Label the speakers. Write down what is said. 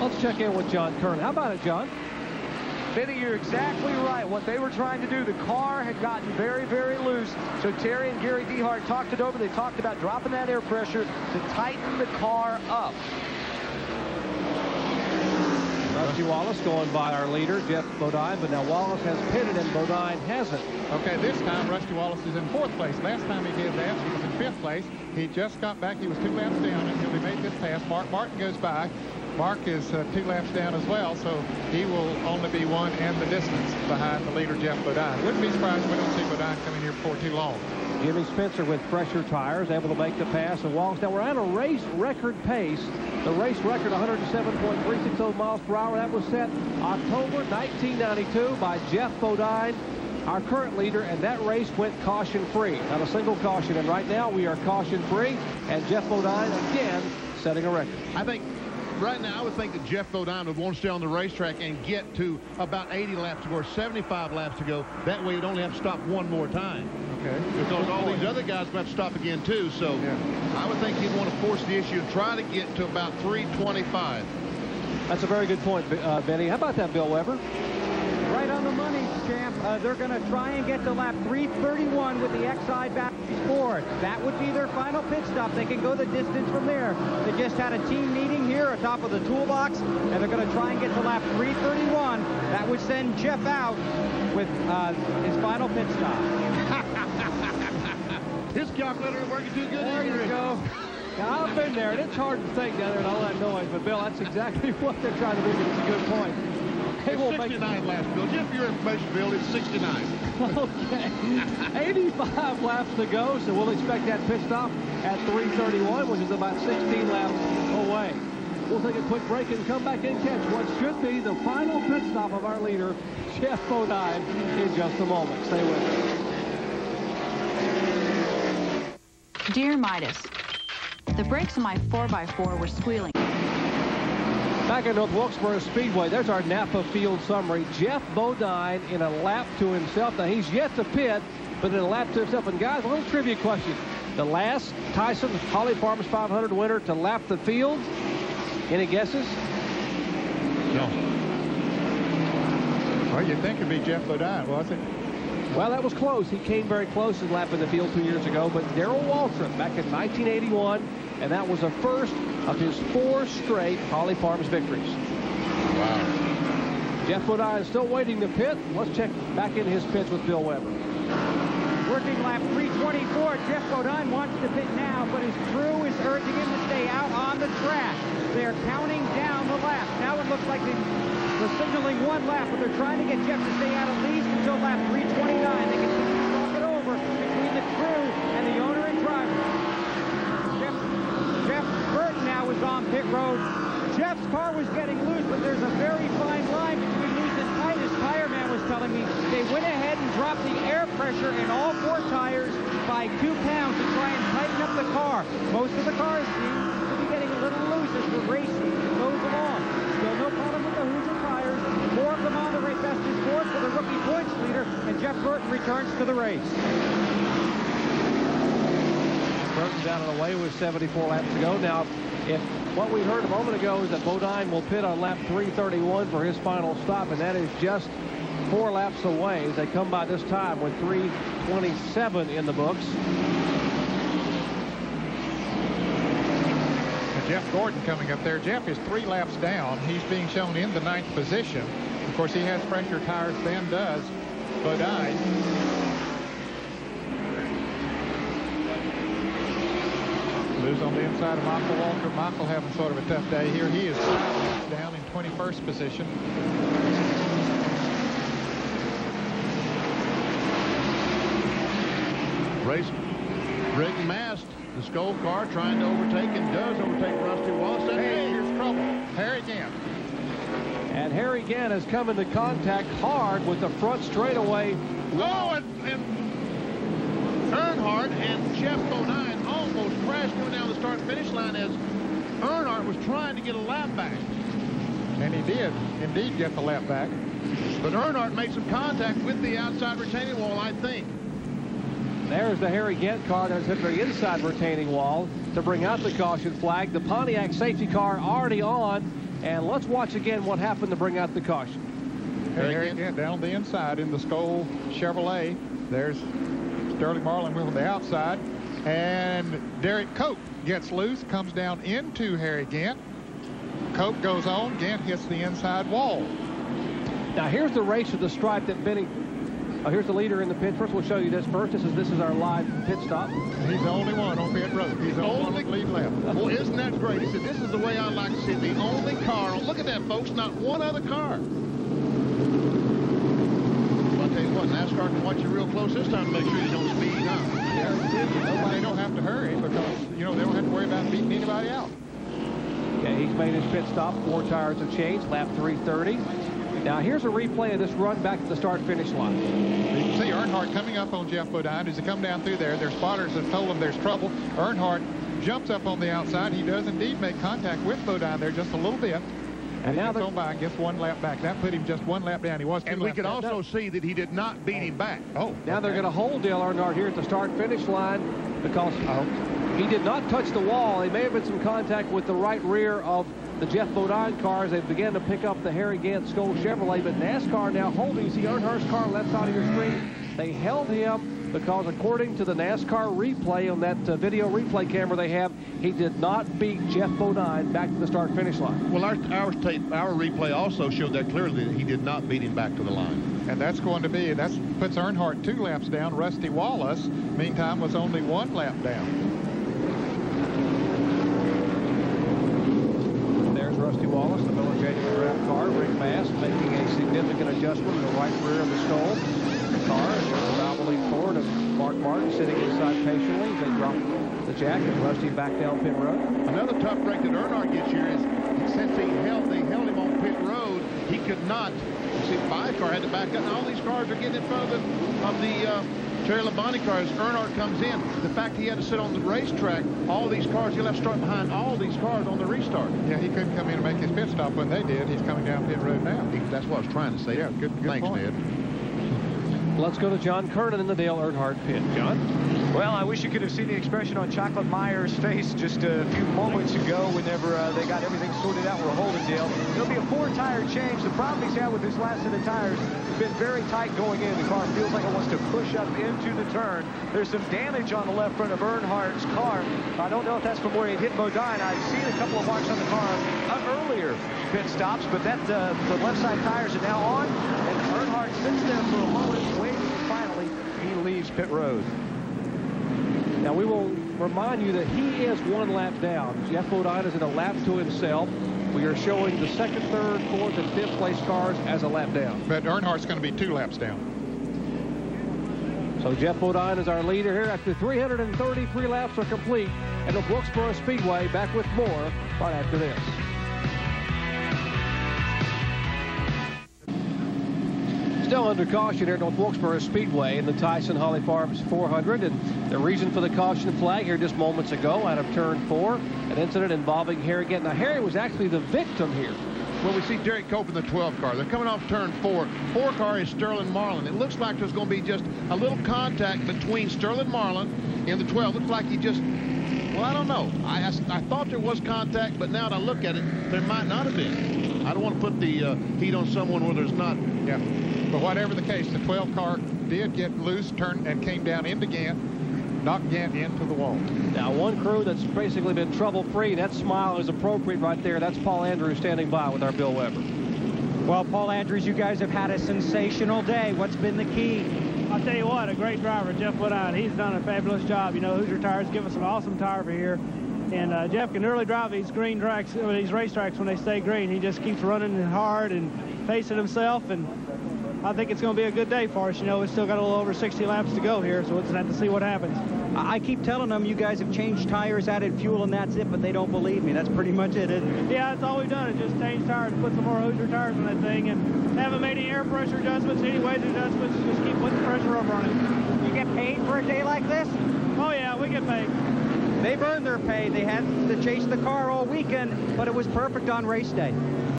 Speaker 1: let's check in with John Kern. How about it, John?
Speaker 2: Benny, you're exactly right. What they were trying to do, the car had gotten very, very loose. So Terry and Gary Dehart talked it over. They talked about dropping that air pressure to tighten the car up.
Speaker 1: Rusty Wallace going by our leader, Jeff Bodine, but now Wallace has pitted and Bodine hasn't.
Speaker 3: Okay, this time Rusty Wallace is in 4th place. Last time he did that, he was in 5th place. He just got back. He was 2 laps down until he made this pass. Mark Martin goes by. Mark is 2 laps down as well, so he will only be 1 and the distance behind the leader, Jeff Bodine. Wouldn't be surprised if we don't see Bodine coming here before too long.
Speaker 1: Jimmy Spencer with fresher tires, able to make the pass. And Wallace, now we're at a race record pace. The race record, 107.360 miles per hour. That was set October 1992 by Jeff Bodine, our current leader, and that race went caution-free. Not a single caution, and right now we are caution-free, and Jeff Bodine again setting a record.
Speaker 4: I think right now I would think that Jeff Bodine would want to stay on the racetrack and get to about 80 laps to go or 75 laps to go. That way you'd only have to stop one more time.
Speaker 3: Okay.
Speaker 4: Because all these other guys have to stop again too. So yeah. I would think he'd want to force the issue and try to get to about 325.
Speaker 1: That's a very good point, Benny. How about that, Bill Weber?
Speaker 5: Right on the money, champ. They're going to try and get to lap 331 with the XI batteries forward. That would be their final pit stop. They can go the distance from there. They just had a team meeting here atop of the toolbox, and they're going to try and get to lap 331. That would send Jeff out with his final pit stop.
Speaker 4: His calculator is working too good.
Speaker 1: There you go. Now, I've been there, and it's hard to think down there and all that noise. But, Bill, that's exactly what they're trying to do. It's a good point.
Speaker 4: It's 69 laps, Bill. Just for your information, Bill, it's 69.
Speaker 1: Okay. 85 laps to go, so we'll expect that pit stop at 331, which is about 16 laps away. We'll take a quick break and come back and catch what should be the final pit stop of our leader, Jeff Bodine, in just a moment. Stay with us.
Speaker 6: Dear Midas, the brakes on my 4x4 were squealing.
Speaker 1: Back at North Wilkesboro Speedway, there's our Napa field summary. Jeff Bodine in a lap to himself. Now, he's yet to pit, but in a lap to himself. And, guys, a little trivia question. The last Tyson Holly Farms 500 winner to lap the field. Any guesses?
Speaker 3: No. Well, you'd think it'd be Jeff Bodine, was it?
Speaker 1: Well, that was close. He came very close to lapping the field 2 years ago. But Darrell Waltrip back in 1981, and that was the first of his 4 straight Holly Farms victories.
Speaker 4: Wow.
Speaker 1: Jeff Bodine is still waiting to pit. Let's check back in his pits with Bill Weber.
Speaker 5: Working lap 324. Jeff Bodine wants to pit now, but his crew is urging him to stay out on the track. They're counting down the laps. Now it looks like they're signaling 1 lap, but they're trying to get Jeff to stay out at least until lap 329. They can talk it over between the crew and the owner and driver. Jeff Burton now is on pit road. Jeff's car was getting loose, but there's a very fine line between loose and tight. His tire man was telling me they went ahead and dropped the air pressure in all 4 tires by 2 pounds to try and tighten up the car. Most of the cars seem to be getting a little loose as the race goes along. Still no problem with the Hoosier tires. 4 of them on the race. Best is 4th for the rookie points leader, and Jeff Burton returns to the race.
Speaker 1: Burton's out of the way with 74 laps to go. Now, if what we heard a moment ago is that Bodine will pit on lap 331 for his final stop, and that is just 4 laps away. They come by this time with 3:27 in the books.
Speaker 3: Jeff Gordon coming up there. Jeff is 3 laps down. He's being shown in the 9th position. Of course, he has fresher tires than does Bodine. Lose on the inside of Michael Walker. Michael having sort of a tough day here. He is 5 laps down in 21st position.
Speaker 4: Race Rick Mast, the Skull car, trying to overtake and does overtake Rusty Wallace.
Speaker 3: Hey, here's trouble. Harry Gant.
Speaker 1: And Harry Gant has come into contact hard with the front straightaway.
Speaker 4: Oh, and Earnhardt and Jeff Bodine almost crashed going down the start-finish line as Earnhardt was trying to get a lap back.
Speaker 3: And he did indeed get the lap back.
Speaker 4: But Earnhardt made some contact with the outside retaining wall, I think.
Speaker 1: There's the Harry Gant car that's hit the inside retaining wall to bring out the caution flag. The Pontiac safety car already on. And let's watch again what happened to bring out the caution.
Speaker 3: Harry again down the inside in the Skoll Chevrolet. There's Sterling Marlin on the outside. And Derek Cope gets loose, comes down into Harry Gant. Cope goes on. Gant hits the inside wall.
Speaker 1: Now here's the race of the stripe that Benny. Oh, here's the leader in the pit. First, we'll show you this first. This is our live pit stop.
Speaker 3: He's the only one on pit road. He's the only one on the lead lap.
Speaker 4: Well, isn't that great? He said, this is the way I like to see it. The only car. Look at that, folks. Not one other car. Well, I'll tell you what, NASCAR can watch you real close this time to make sure you don't speed, huh?
Speaker 3: Yeah, they don't have to hurry because, you know, they don't have to worry about beating anybody out.
Speaker 1: Yeah, he's made his pit stop. 4 tires have changed. Lap 330. Now, here's a replay of this run back to the start-finish line.
Speaker 3: You can see Earnhardt coming up on Jeff Bodine. As he come down through there, their spotters have told him there's trouble. Earnhardt jumps up on the outside. He does indeed make contact with Bodine there just a little bit. And now he gets on by and gets 1 lap back. That put him just 1 lap down. He was 2
Speaker 4: and we could also see that he did not beat him back.
Speaker 1: Oh, now they're going to hold Dale Earnhardt here at the start-finish line because he did not touch the wall. He may have been some contact with the right rear of the Jeff Bodine car as they began to pick up the Harry Gant Skoll Chevrolet. But NASCAR now holding. You see Earnhardt's car left side of your screen. They held him because according to the NASCAR replay on that video replay camera they have, he did not beat Jeff Bodine back to the start-finish line.
Speaker 4: Well, our replay also showed that clearly that he did not beat him back to the line.
Speaker 3: And that's going to be, that puts Earnhardt 2 laps down. Rusty Wallace, meantime, was only 1 lap down.
Speaker 1: Rusty Wallace, the Miller Genuine Draft car. Rick Mast making a significant adjustment in the right rear of the Skoll car. There's Valvoline Ford and Mark Martin sitting inside patiently. They drop the jack and Rusty back down pit road.
Speaker 4: Another tough break that Earnhardt gets here is since they held him on pit road, he could not. You see, the car had to back up. And all these cars are getting in front of the Terry Labonte car as Earnhardt comes in. The fact he had to sit on the racetrack, all these cars, he'll have to start behind all these cars on the restart.
Speaker 3: Yeah, he couldn't come in and make his pit stop when they did. He's coming down pit road now.
Speaker 4: That's what I was trying to say.
Speaker 3: Yeah, good
Speaker 4: Thanks,
Speaker 3: point.
Speaker 4: Ned.
Speaker 1: Let's go to John Kernan in the Dale Earnhardt pit. John?
Speaker 2: Well, I wish you could have seen the expression on Chocolate Meyer's face just a few moments ago whenever they got everything sorted out. We're holding Dale. There'll be a 4-tire change. The problem he's had with this last set of tires has been very tight going in. The car feels like it wants to push up into the turn. There's some damage on the left front of Earnhardt's car. I don't know if that's from where he hit Bodine. I've seen a couple of marks on the car earlier pit stops, but that the left side tires are now on, and Earnhardt sits there for a moment, waiting, and finally he leaves pit road.
Speaker 1: Now we will remind you that he is 1 lap down. Jeff Bodine is in a lap to himself. We are showing the 2nd, 3rd, 4th, and 5th place cars as a lap down.
Speaker 3: But Earnhardt's going to be 2 laps down.
Speaker 1: So Jeff Bodine is our leader here after 333 laps are complete at the Wilkesboro Speedway. Back with more right after this. Still under caution here at North Wilkesboro Speedway in the Tyson Holly Farms 400. And the reason for the caution flag here just moments ago out of turn 4, an incident involving Harry Gant. Now, Harry was actually the victim here.
Speaker 4: Well, we see Derek Cope in the 12 car. They're coming off turn 4. 4 car is Sterling Marlin. It looks like there's going to be just a little contact between Sterling Marlin and the 12. Looks like he just, well, I don't know. I thought there was contact, but now that I look at it, there might not have been. I don't want to put the heat on someone where there's not.
Speaker 3: Yeah. But whatever the case, the 12 car did get loose, turned, and came down into Gant, knocked Gant into the wall.
Speaker 1: Now, one crew that's basically been trouble-free. That smile is appropriate right there. That's Paul Andrews standing by with our Bill Weber.
Speaker 5: Well, Paul Andrews, you guys have had a sensational day. What's been the key?
Speaker 7: I'll tell you what, a great driver, Jeff Bodine. He's done a fabulous job. You know, Hoosier Tires give us an awesome tire for here. And Jeff can really drive these green tracks, these racetracks when they stay green. He just keeps running hard and pacing himself, and I think it's going to be a good day for us. You know, we've still got a little over 60 laps to go here, so we'll just have to see what happens.
Speaker 5: I keep telling them you guys have changed tires, added fuel, and that's it, but they don't believe me. That's pretty much it, isn't it?
Speaker 7: Yeah, that's all we've done is just change tires, put some more Hoosier tires on that thing, and haven't made any air pressure adjustments, any weight adjustments, just keep putting pressure over on it.
Speaker 5: You get paid for a day like this?
Speaker 7: Oh, yeah, we get paid.
Speaker 5: They've earned their pay. They had to chase the car all weekend, but it was perfect on race day.